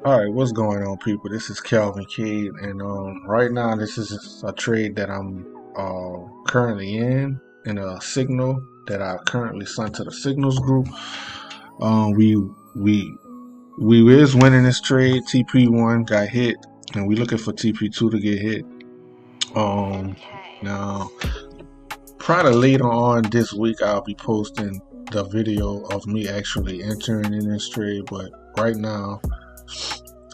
All right, what's going on, people? This is Calvin Cade, and right now this is a trade that I'm currently in a signal that I currently sent to the signals group. We we we is winning this trade. TP1 got hit, and we looking for TP2 to get hit. Um, Now probably later on this week I'll be posting the video of me actually entering in this trade, but right now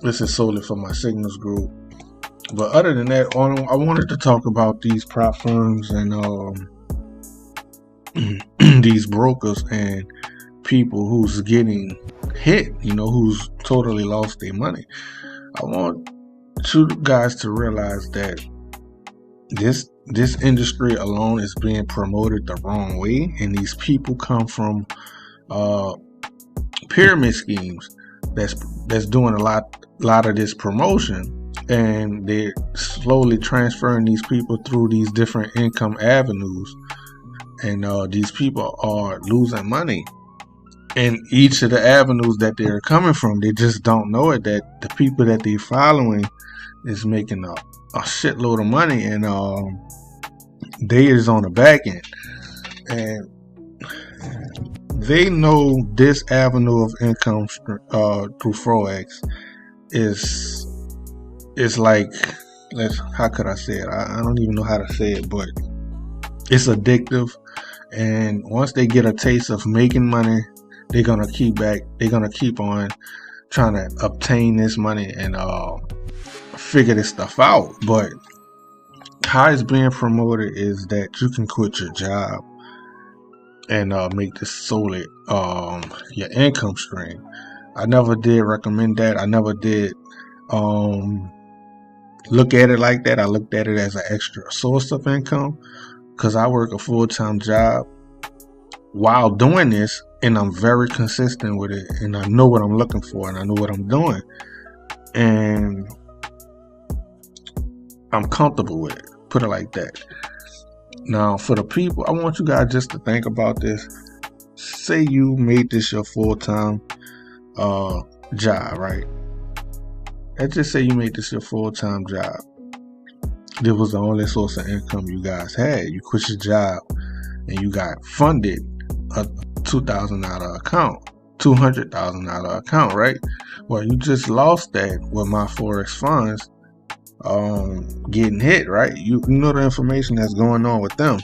this is solely for my signals group. But other than that, I wanted to talk about these prop firms and these brokers and people who's getting hit, who's totally lost their money. I want you guys to realize that this industry alone is being promoted the wrong way, and these people come from pyramid schemes that's doing a lot of this promotion, and they're slowly transferring these people through these different income avenues, and these people are losing money in each of the avenues that they're coming from. They just don't know it, that the people that they're following is making a shitload of money, and they is on the back end, and they know this avenue of income through Forex is like, how could I say it? I don't even know how to say it, but it's addictive. And once they get a taste of making money, they're gonna keep on trying to obtain this money and figure this stuff out. But how it's being promoted is that you can quit your job and make this solely your income stream. I never did recommend that. I never did look at it like that. I looked at it as an extra source of income, because I work a full-time job while doing this, and I'm very consistent with it, and I know what I'm looking for, and I know what I'm doing, and I'm comfortable with it, put it like that. Now, for the people, I want you guys just to think about this. Say you made this your full-time job, right? Let's just say you made this your full-time job. This was the only source of income you guys had. You quit your job and you got funded a $2,000 account, $200,000 account, right? Well, you just lost that with my Forex funds getting hit, right? You know the information that's going on with them.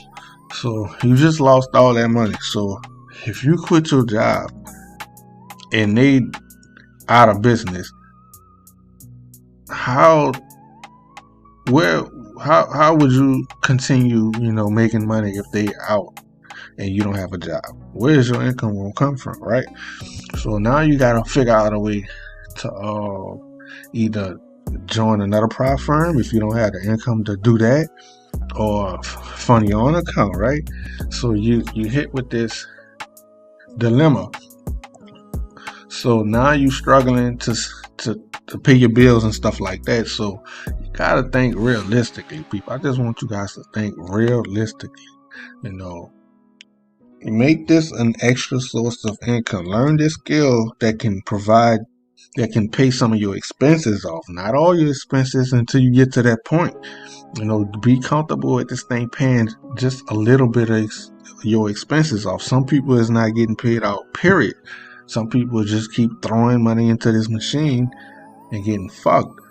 So you just lost all that money. So if you quit your job and they out of business, how would you continue, making money if they out and you don't have a job? Where's your income gonna come from, right? So now you gotta figure out a way to either join another prop firm if you don't have the income to do that, or fund your own account, right? So you hit with this dilemma. So now you struggling to pay your bills and stuff like that. So you gotta think realistically, people. I just want you guys to think realistically. Make this an extra source of income. Learn this skill that can pay some of your expenses off. Not all your expenses until you get to that point. Be comfortable with this thing paying just a little bit of your expenses off. Some people is not getting paid out, period. Some people just keep throwing money into this machine and getting fucked.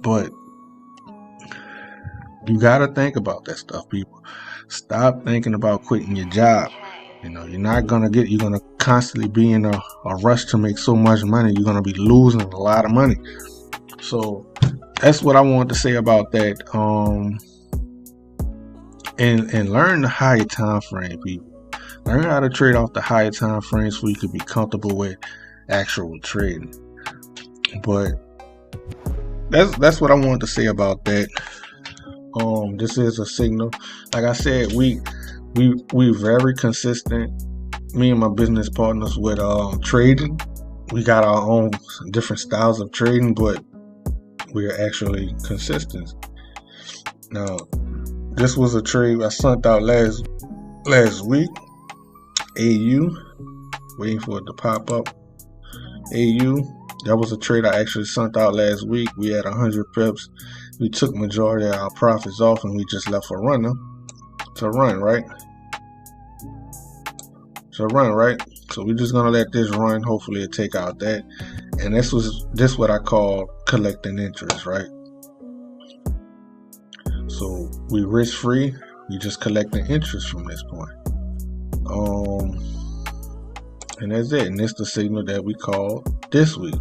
But you gotta think about that stuff, people. Stop thinking about quitting your job. You're gonna constantly be in a rush to make so much money. You're gonna be losing a lot of money. So that's what I wanted to say about that. And learn the higher time frame, people. Learn how to trade off the higher time frames so you can be comfortable with actual trading. But that's what I wanted to say about that. This is a signal. Like I said, we very consistent. Me and my business partners with trading. We got our own different styles of trading, but we are actually consistent. Now, this was a trade I sent out last week. AU, waiting for it to pop up. AU, That was a trade I actually sent out last week. We had 100 pips. We took majority of our profits off, and we just left a runner to run, right? So we're just gonna let this run. Hopefully, it take out that. And this what I call collecting interest, right? So we risk free. We just collecting interest from this point. And that's it. And it's the signal that we called this week.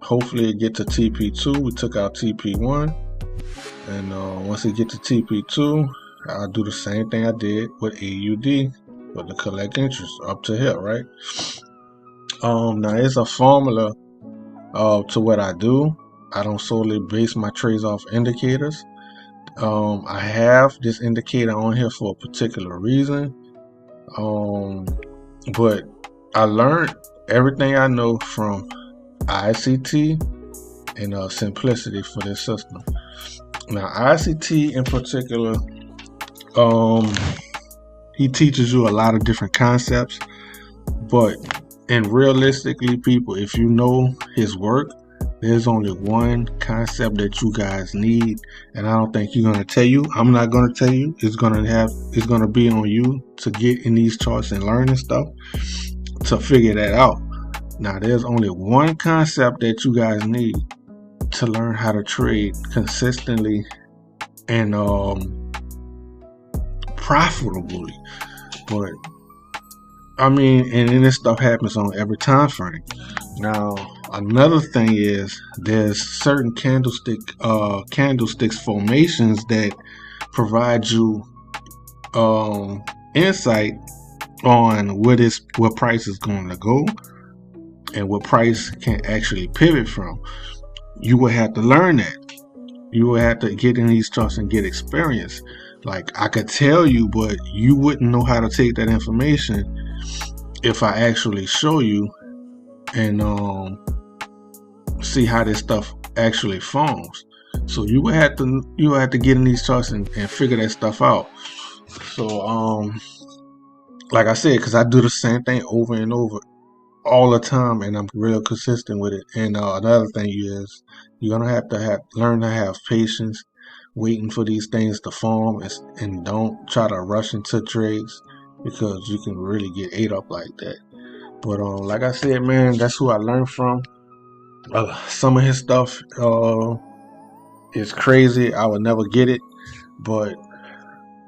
Hopefully it get to TP2. We took out TP1, and once it get to TP2, I'll do the same thing I did with AUD with the collect interest up to here, right? Now it's a formula to what I do. I don't solely base my trades off indicators. I have this indicator on here for a particular reason. But I learned everything I know from ICT and simplicity for this system. Now ICT in particular, he teaches you a lot of different concepts, but realistically, people, if you know his work, there's only one concept that you guys need, and I don't think he's gonna tell you. I'm not gonna tell you. It's gonna be on you to get in these charts and learn and stuff to figure that out. Now, there's only one concept that you guys need to learn how to trade consistently and profitably. But I mean, and then this stuff happens on every time frame. Now, another thing is there's certain candlesticks formations that provide you insight on what price is going to go and what price can actually pivot from. You will have to learn that. You will have to get in these charts and get experience. Like, I could tell you, but you wouldn't know how to take that information if I actually show you and see how this stuff actually forms. So you would have to get in these charts and figure that stuff out. So like I said, because I do the same thing over and over all the time, and I'm real consistent with it. And another thing is you're gonna have to learn to have patience, waiting for these things to form, and don't try to rush into trades, because you can really get ate up like that. But like I said, man, that's who I learned from. Some of his stuff is crazy. I would never get it, but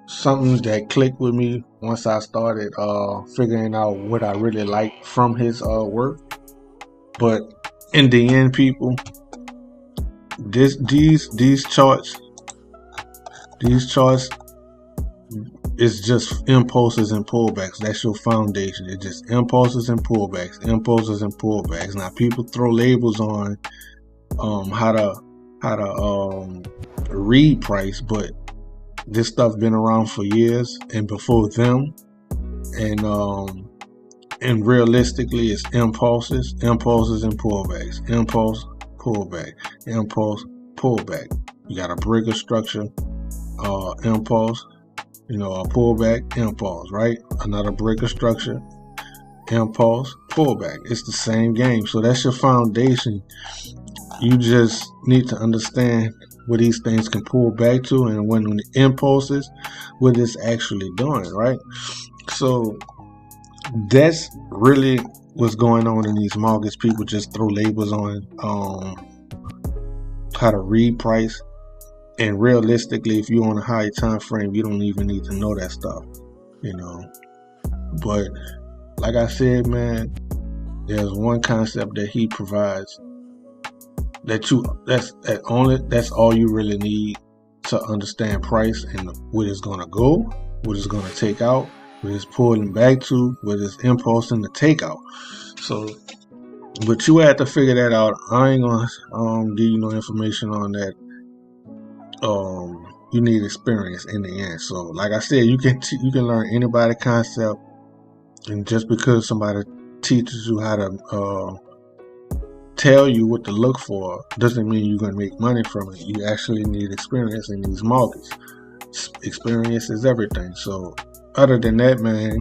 something that clicked with me once I started figuring out what I really like from his work. But in the end, people, these charts is just impulses and pullbacks. That's your foundation. It's just impulses and pullbacks, impulses and pullbacks. Now, people throw labels on how to read price, but this stuff been around for years and before them, and realistically, it's impulses and pullbacks, impulse, pullback, impulse, pullback. You got a breaker structure, impulse, a pullback, impulse, right? Another breaker structure, impulse, pullback. It's the same game. So that's your foundation. You just need to understand what these things can pull back to, and when the impulses, what it's actually doing, right? So that's really what's going on in these markets. People just throw labels on how to read price, and realistically, if you're on a higher time frame, you don't even need to know that stuff, But like I said, man, there's one concept that he provides that's all you really need to understand price and where it's gonna go, what it's gonna take out, what it's pulling back to, what it's impulsing to take out. So, but you have to figure that out. I ain't gonna give you no information on that. You need experience in the end. So, like I said, you can learn anybody's concept, and just because somebody teaches you how to tell you what to look for doesn't mean you're going to make money from it. You actually need experience in these markets. Experience is everything. So other than that, man,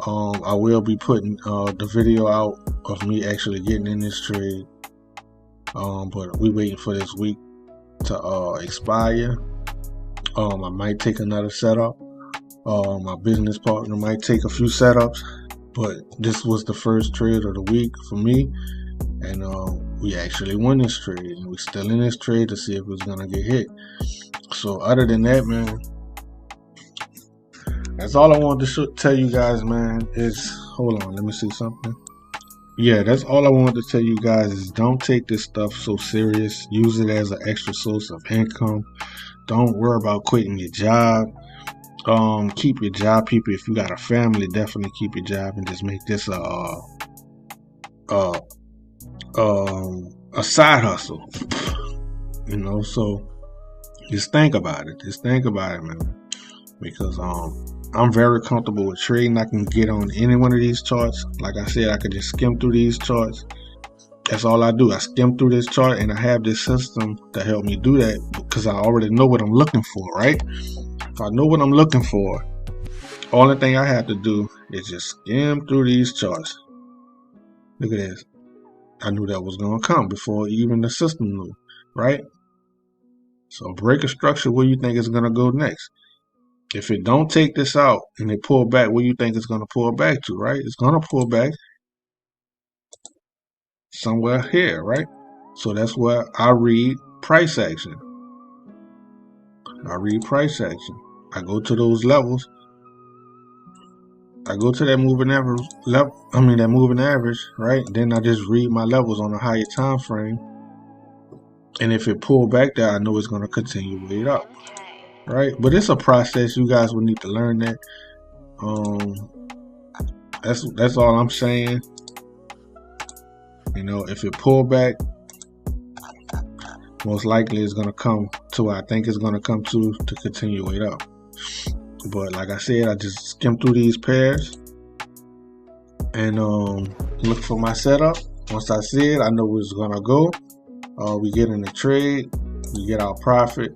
I will be putting the video out of me actually getting in this trade. But we waiting for this week to expire. I might take another setup. My business partner might take a few setups, but this was the first trade of the week for me, and we actually won this trade, and we're still in this trade to see if it's gonna get hit. So other than that, man, that's all I wanted to tell you guys, man. Is hold on, let me see something. Yeah, that's all I wanted to tell you guys is don't take this stuff so serious. Use it as an extra source of income. Don't worry about quitting your job. Keep your job, people. If you got a family, definitely keep your job and just make this a side hustle. You know, so just think about it. Just think about it, man. Because I'm very comfortable with trading. I can get on any one of these charts. Like I said, I could just skim through these charts. That's all I do. I skim through this chart, and I have this system to help me do that because I already know what I'm looking for, right? If I know what I'm looking for, only thing I have to do is just skim through these charts. Look at this. I knew that was going to come before even the system knew, right? So break a structure where you think it's going to go next. If it don't take this out and they pull back, where you think it's going to pull back to, right? It's going to pull back somewhere here, right? So that's where I read price action. I read price action. I go to those levels. I go to that moving average level. That moving average, right? Then I just read my levels on a higher time frame. And if it pull back there, I know it's going to continue way up, right? But it's a process. You guys will need to learn that. That's all I'm saying. You know, if it pull back, most likely it's going to come to where I think it's going to come to continue it up. But like I said, I just skim through these pairs and look for my setup. Once I see it, I know where it's going to go. We get in the trade, we get our profit,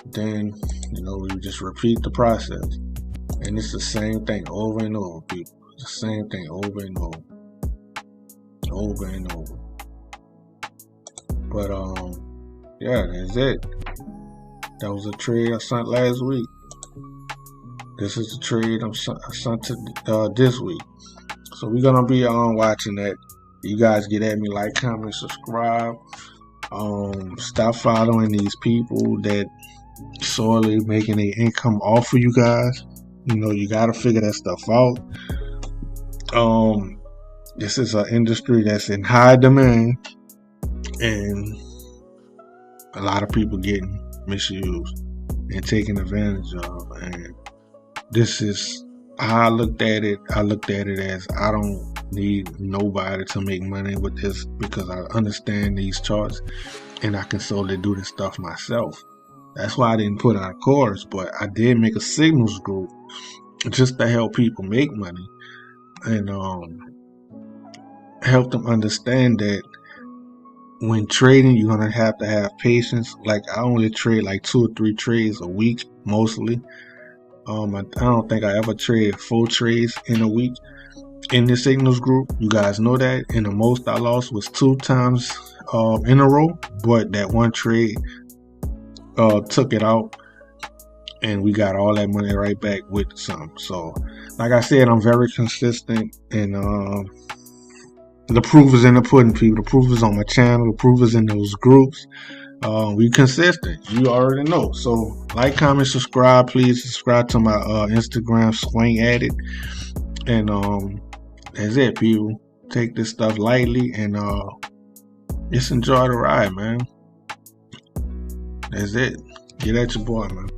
then, you know, we just repeat the process. And it's the same thing over and over, people. It's the same thing over and over. Over and over. But yeah, that's it. That was a trade I sent last week. This is the trade I sent this week. So we're gonna be watching that. You guys get at me, like, comment, subscribe. Stop following these people that solely making their income off of you guys. You know, you gotta figure that stuff out. This is an industry that's in high demand, and a lot of people getting misused and taken advantage of. And this is how I looked at it. I looked at it as I don't need nobody to make money with this because I understand these charts and I can solely do this stuff myself. That's why I didn't put out a course, but I did make a signals group just to help people make money and help them understand that when trading, you're gonna have to have patience. Like, I only trade like 2 or 3 trades a week mostly. I don't think I ever traded 4 trades in a week in the signals group. You guys know that. And the most I lost was 2 times in a row, but that one trade took it out and we got all that money right back with some. So like I said, I'm very consistent, and the proof is in the pudding, people. The proof is on my channel. The proof is in those groups. We consistent. You already know. So like, comment, subscribe. Please subscribe to my Instagram, Swing Addict. And that's it, people. Take this stuff lightly and just enjoy the ride, man. That's it. Get at your boy, man.